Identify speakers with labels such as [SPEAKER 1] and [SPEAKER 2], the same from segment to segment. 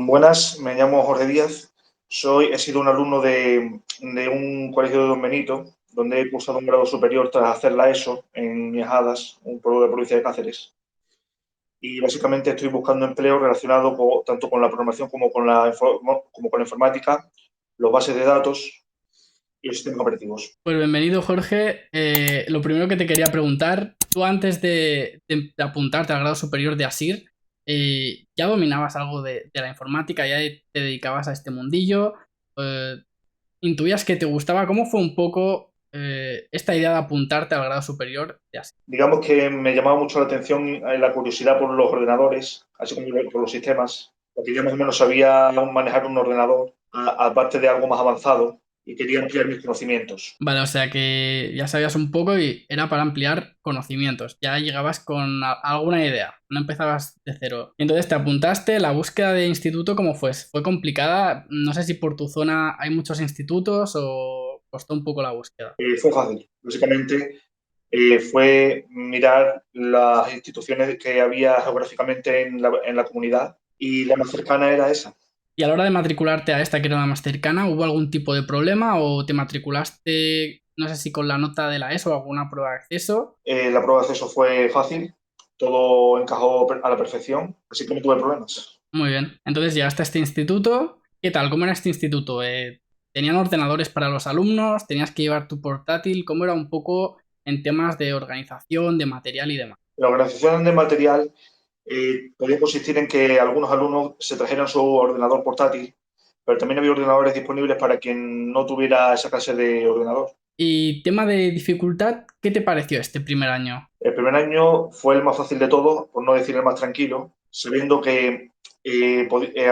[SPEAKER 1] Buenas, me llamo Jorge Díaz. He sido un alumno de un colegio de Don Benito, donde he cursado un grado superior tras hacer la ESO en Miajadas, un pueblo de la provincia de Cáceres. Y básicamente estoy buscando empleo relacionado tanto con la programación como con la informática, los bases de datos y los sistemas operativos.
[SPEAKER 2] Pues bienvenido, Jorge. Lo primero que te quería preguntar, tú antes de apuntarte al grado superior de ASIR, ¿ya dominabas algo de la informática? ¿Ya te dedicabas a este mundillo? Eh, ¿Intuías que te gustaba? ¿Cómo fue un poco esta idea de apuntarte al grado superior de ASIR?
[SPEAKER 1] Digamos que me llamaba mucho la atención la curiosidad por los ordenadores, así como por los sistemas, porque yo más o menos sabía manejar un ordenador, aparte de algo más avanzado, y quería ampliar mis conocimientos.
[SPEAKER 2] Vale, o sea que ya sabías un poco y era para ampliar conocimientos. Ya llegabas con alguna idea, no empezabas de cero. Y entonces te apuntaste, la búsqueda de instituto, ¿cómo fue? ¿Fue complicada? No sé si por tu zona hay muchos institutos o costó un poco la búsqueda.
[SPEAKER 1] Fue fácil, básicamente fue mirar las instituciones que había geográficamente en la comunidad y la más cercana era esa.
[SPEAKER 2] Y a la hora de matricularte a esta que era la más cercana, ¿hubo algún tipo de problema o te matriculaste, no sé si con la nota de la ESO o alguna prueba de acceso?
[SPEAKER 1] La prueba de acceso fue fácil, todo encajó a la perfección, así que no tuve problemas.
[SPEAKER 2] Muy bien. Entonces llegaste a este instituto. ¿Qué tal? ¿Cómo era este instituto? ¿Tenían ordenadores para los alumnos? ¿Tenías que llevar tu portátil? ¿Cómo era un poco en temas de organización, de material y demás?
[SPEAKER 1] La organización de material podía consistir en que algunos alumnos se trajeran su ordenador portátil, pero también había ordenadores disponibles para quien no tuviera esa clase de ordenador.
[SPEAKER 2] Y tema de dificultad, ¿qué te pareció este primer año?
[SPEAKER 1] El primer año fue el más fácil de todos, por no decir el más tranquilo, sabiendo que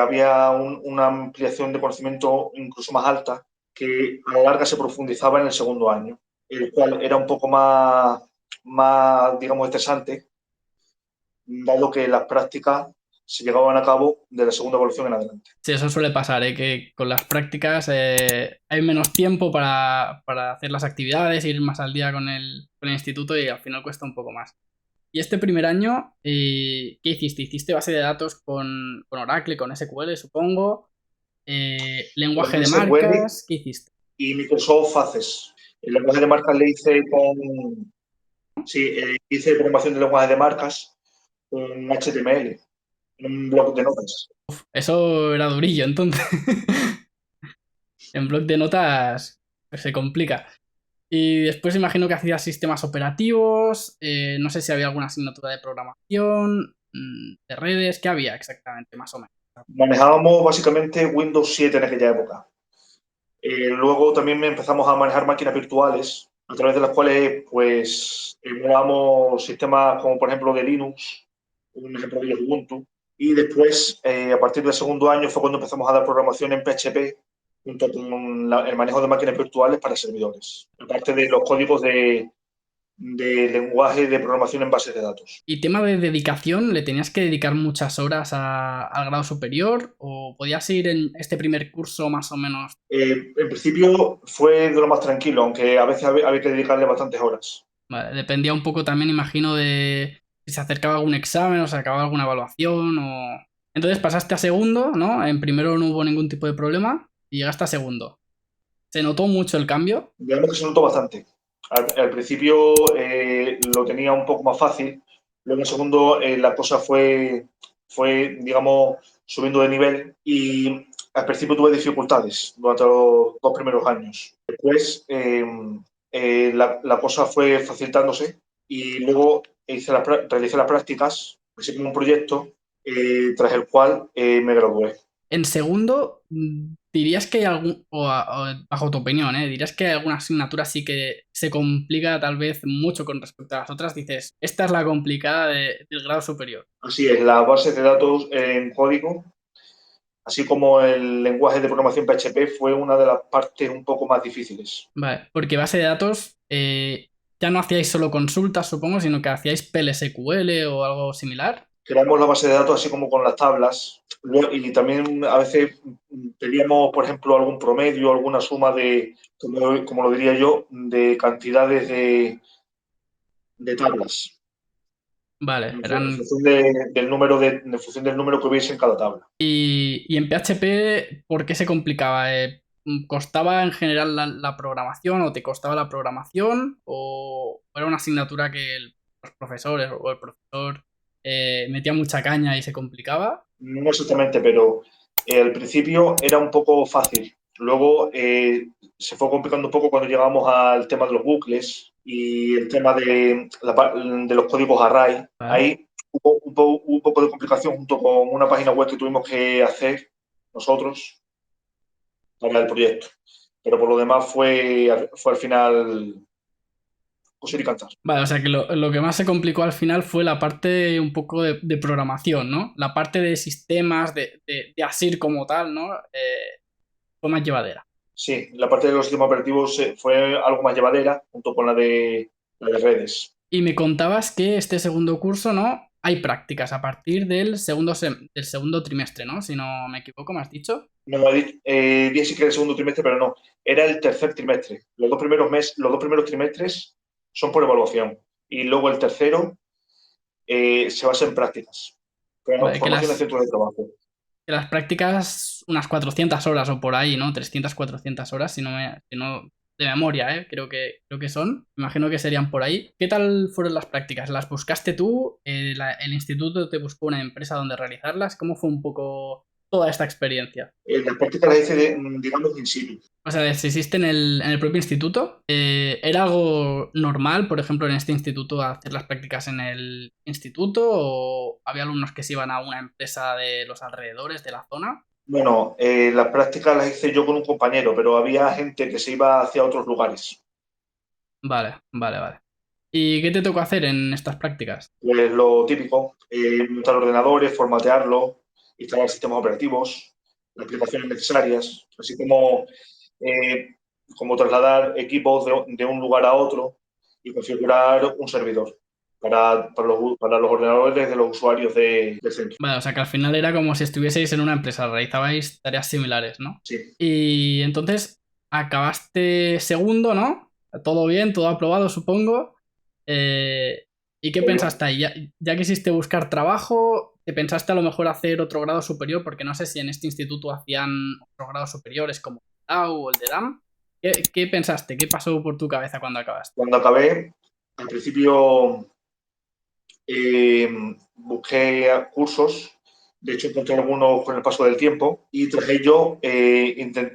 [SPEAKER 1] había una ampliación de conocimiento incluso más alta, que a la larga se profundizaba en el segundo año, el cual era un poco más digamos, estresante, dado que las prácticas se llevaban a cabo de la segunda evolución en adelante.
[SPEAKER 2] Sí, eso suele pasar, que con las prácticas hay menos tiempo para hacer las actividades, ir más al día con el instituto y al final cuesta un poco más. Y este primer año, ¿qué hiciste? ¿Hiciste base de datos con Oracle, con SQL, supongo? Lenguaje
[SPEAKER 1] Con
[SPEAKER 2] de
[SPEAKER 1] SQL
[SPEAKER 2] marcas, ¿qué hiciste?
[SPEAKER 1] y Microsoft Access. El lenguaje de marcas le hice sí, hice programación de lenguaje de marcas con HTML, en un blog de notas.
[SPEAKER 2] Eso era durillo, entonces. En bloc de notas pues, se complica. Y después imagino que hacías sistemas operativos, no sé si había alguna asignatura de programación, de redes, ¿qué había exactamente, más o menos?
[SPEAKER 1] Manejábamos básicamente Windows 7 en aquella época. Luego también empezamos a manejar máquinas virtuales, a través de las cuales pues emulábamos sistemas como por ejemplo de Linux, un ejemplo de ellos Ubuntu. Y después, a partir del segundo año, fue cuando empezamos a dar programación en PHP, junto con el manejo de máquinas virtuales para servidores, aparte de los códigos de lenguaje de programación en bases de datos.
[SPEAKER 2] ¿Y tema de dedicación, le tenías que dedicar muchas horas al grado superior o podías ir en este primer curso más o menos?
[SPEAKER 1] En principio fue de lo más tranquilo, aunque a veces había que dedicarle bastantes horas.
[SPEAKER 2] Vale, dependía un poco también, imagino, de si se acercaba algún examen o se acababa alguna evaluación o... Entonces pasaste a segundo, ¿no? En primero no hubo ningún tipo de problema y llegaste a segundo. ¿Se notó mucho el cambio?
[SPEAKER 1] Digamos que se notó bastante. Al principio lo tenía un poco más fácil, luego en segundo la cosa digamos, subiendo de nivel y al principio tuve dificultades durante los dos primeros años. Después la cosa fue facilitándose y luego realicé las prácticas, así como un proyecto, tras el cual me gradué.
[SPEAKER 2] En segundo, dirías que hay algún, o bajo tu opinión, dirías que hay alguna asignatura sí que se complica tal vez mucho con respecto a las otras. Dices, esta es la complicada del grado superior.
[SPEAKER 1] Así es, la base de datos en código, así como el lenguaje de programación PHP, fue una de las partes un poco más difíciles.
[SPEAKER 2] Vale, porque base de datos ya no hacíais solo consultas, supongo, sino que hacíais PLSQL o algo similar.
[SPEAKER 1] Creamos la base de datos así como con las tablas y también a veces pedíamos, por ejemplo, algún promedio, alguna suma como lo diría yo, de cantidades de tablas.
[SPEAKER 2] Vale,
[SPEAKER 1] en
[SPEAKER 2] eran...
[SPEAKER 1] función del número en función del número que hubiese en cada tabla.
[SPEAKER 2] Y en PHP, ¿por qué se complicaba? ¿Costaba en general la programación o te costaba la programación? ¿O era una asignatura que los profesores o el profesor metía mucha caña y se complicaba?
[SPEAKER 1] No exactamente, pero al principio era un poco fácil. Luego se fue complicando un poco cuando llegamos al tema de los bucles y el tema de los códigos array.
[SPEAKER 2] ¿Vale?
[SPEAKER 1] Ahí hubo un poco de complicación junto con una página web que tuvimos que hacer nosotros para el proyecto. Pero por lo demás fue al final coser y cantar.
[SPEAKER 2] Vale, o sea que lo que más se complicó al final fue la parte un poco de programación, ¿no? La parte de sistemas, de ASIR como tal, ¿no? Fue más llevadera.
[SPEAKER 1] Sí, la parte de los sistemas operativos fue algo más llevadera junto con la de redes.
[SPEAKER 2] Y me contabas que este segundo curso, ¿no? Hay prácticas a partir del segundo trimestre, ¿no? Si no me equivoco, me has dicho.
[SPEAKER 1] No, dije sí que era el segundo trimestre, pero no, era el tercer trimestre. Los dos primeros trimestres son por evaluación y luego el tercero se basa en prácticas. Pero no,
[SPEAKER 2] Vale,
[SPEAKER 1] formación de centros de trabajo.
[SPEAKER 2] que las prácticas, unas 400 horas o por ahí, ¿no? 300, 400 horas, si no de memoria, ¿eh? Creo que son. Me imagino que serían por ahí. ¿Qué tal fueron las prácticas? ¿Las buscaste tú? ¿El instituto te buscó una empresa donde realizarlas? ¿Cómo fue un poco toda esta experiencia?
[SPEAKER 1] Las prácticas las hice, digamos, in situ.
[SPEAKER 2] O sea, si hiciste en el propio instituto, ¿era algo normal, por ejemplo, en este instituto hacer las prácticas en el instituto o había alumnos que se iban a una empresa de los alrededores de la zona?
[SPEAKER 1] Bueno, las prácticas las hice yo con un compañero, pero había gente que se iba hacia otros lugares.
[SPEAKER 2] Vale, vale, vale. ¿Y qué te tocó hacer en estas prácticas?
[SPEAKER 1] Pues lo típico, montar ordenadores, formatearlo, instalar sistemas operativos, las aplicaciones necesarias, así eh, como trasladar equipos de un lugar a otro y configurar un servidor para los ordenadores de los usuarios del centro.
[SPEAKER 2] Vale, o sea que al final era como si estuvieseis en una empresa, realizabais tareas similares, ¿no?
[SPEAKER 1] Sí.
[SPEAKER 2] Y entonces acabaste segundo, ¿no? Todo bien, todo aprobado, supongo. Eh, ¿Y qué pensaste ahí? ¿Ya quisiste buscar trabajo? ¿Te pensaste a lo mejor hacer otro grado superior? Porque no sé si en este instituto hacían otros grados superiores como el DAO o el de DAM. ¿Qué pensaste? ¿Qué pasó por tu cabeza cuando acabaste?
[SPEAKER 1] Cuando acabé, al principio eh, busqué cursos, de hecho encontré algunos con el paso del tiempo y tras ello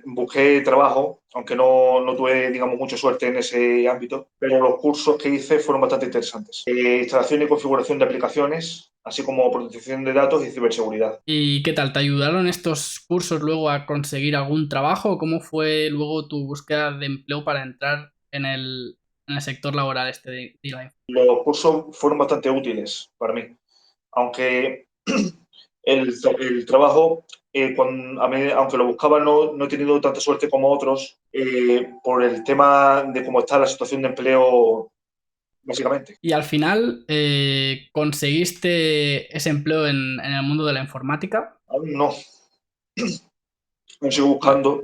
[SPEAKER 1] busqué trabajo, aunque no tuve, digamos, mucha suerte en ese ámbito, pero los cursos que hice fueron bastante interesantes. Instalación y configuración de aplicaciones, así como protección de datos y ciberseguridad.
[SPEAKER 2] ¿Y qué tal? ¿Te ayudaron estos cursos luego a conseguir algún trabajo? ¿Cómo fue luego tu búsqueda de empleo para entrar en el sector laboral este de la
[SPEAKER 1] Los cursos fueron bastante útiles para mí, aunque el trabajo, aunque lo buscaba, no he tenido tanta suerte como otros por el tema de cómo está la situación de empleo, básicamente.
[SPEAKER 2] Y al final, ¿conseguiste ese empleo en el mundo de la informática?
[SPEAKER 1] Aún no, aún sigo
[SPEAKER 2] Vale.
[SPEAKER 1] buscando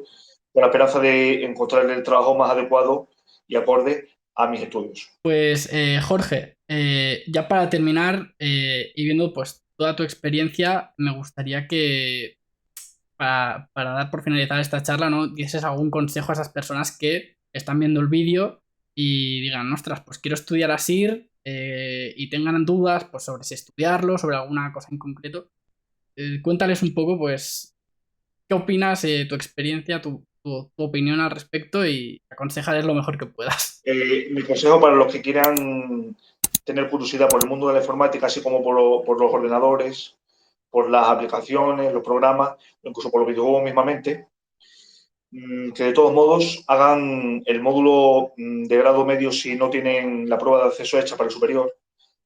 [SPEAKER 1] con la esperanza de encontrar el trabajo más adecuado y acorde a mis estudios.
[SPEAKER 2] Pues Jorge, ya para terminar y viendo pues toda tu experiencia, me gustaría que para dar por finalizar esta charla, ¿no? Dieses algún consejo a esas personas que están viendo el vídeo y digan, ostras, pues quiero estudiar ASIR y tengan dudas pues, sobre si estudiarlo, sobre alguna cosa en concreto. Cuéntales un poco, pues, qué opinas, tu experiencia, tu opinión al respecto y aconsejarles lo mejor que puedas.
[SPEAKER 1] Mi consejo para los que quieran tener curiosidad por el mundo de la informática, así como por los ordenadores, por las aplicaciones, los programas, incluso por los videojuegos mismamente, que de todos modos hagan el módulo de grado medio si no tienen la prueba de acceso hecha para el superior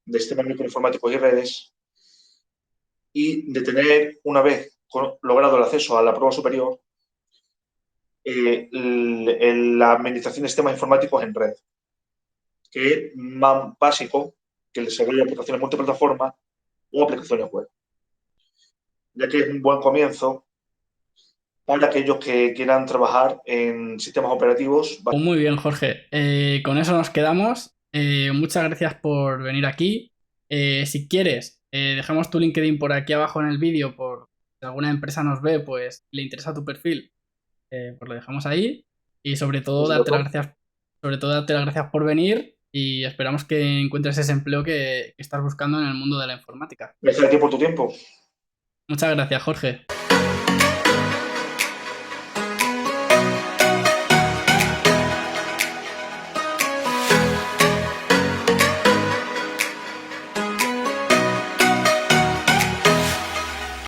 [SPEAKER 1] de sistemas microinformáticos y redes y de tener, una vez logrado el acceso a la prueba superior, la administración de sistemas informáticos en red, que es más básico que el desarrollo de aplicaciones multiplataforma o aplicaciones web, ya que es un buen comienzo para aquellos que quieran trabajar en sistemas operativos.
[SPEAKER 2] Pues muy bien, Jorge. Con eso nos quedamos. Muchas gracias por venir aquí. Si quieres, dejamos tu LinkedIn por aquí abajo en el vídeo, por si alguna empresa nos ve, pues le interesa tu perfil, pues lo dejamos ahí. Y
[SPEAKER 1] Por supuesto.
[SPEAKER 2] sobre todo darte las gracias por venir y esperamos que encuentres ese empleo que estás buscando en el mundo de la informática.
[SPEAKER 1] Gracias a ti por tu tiempo.
[SPEAKER 2] Muchas gracias, Jorge.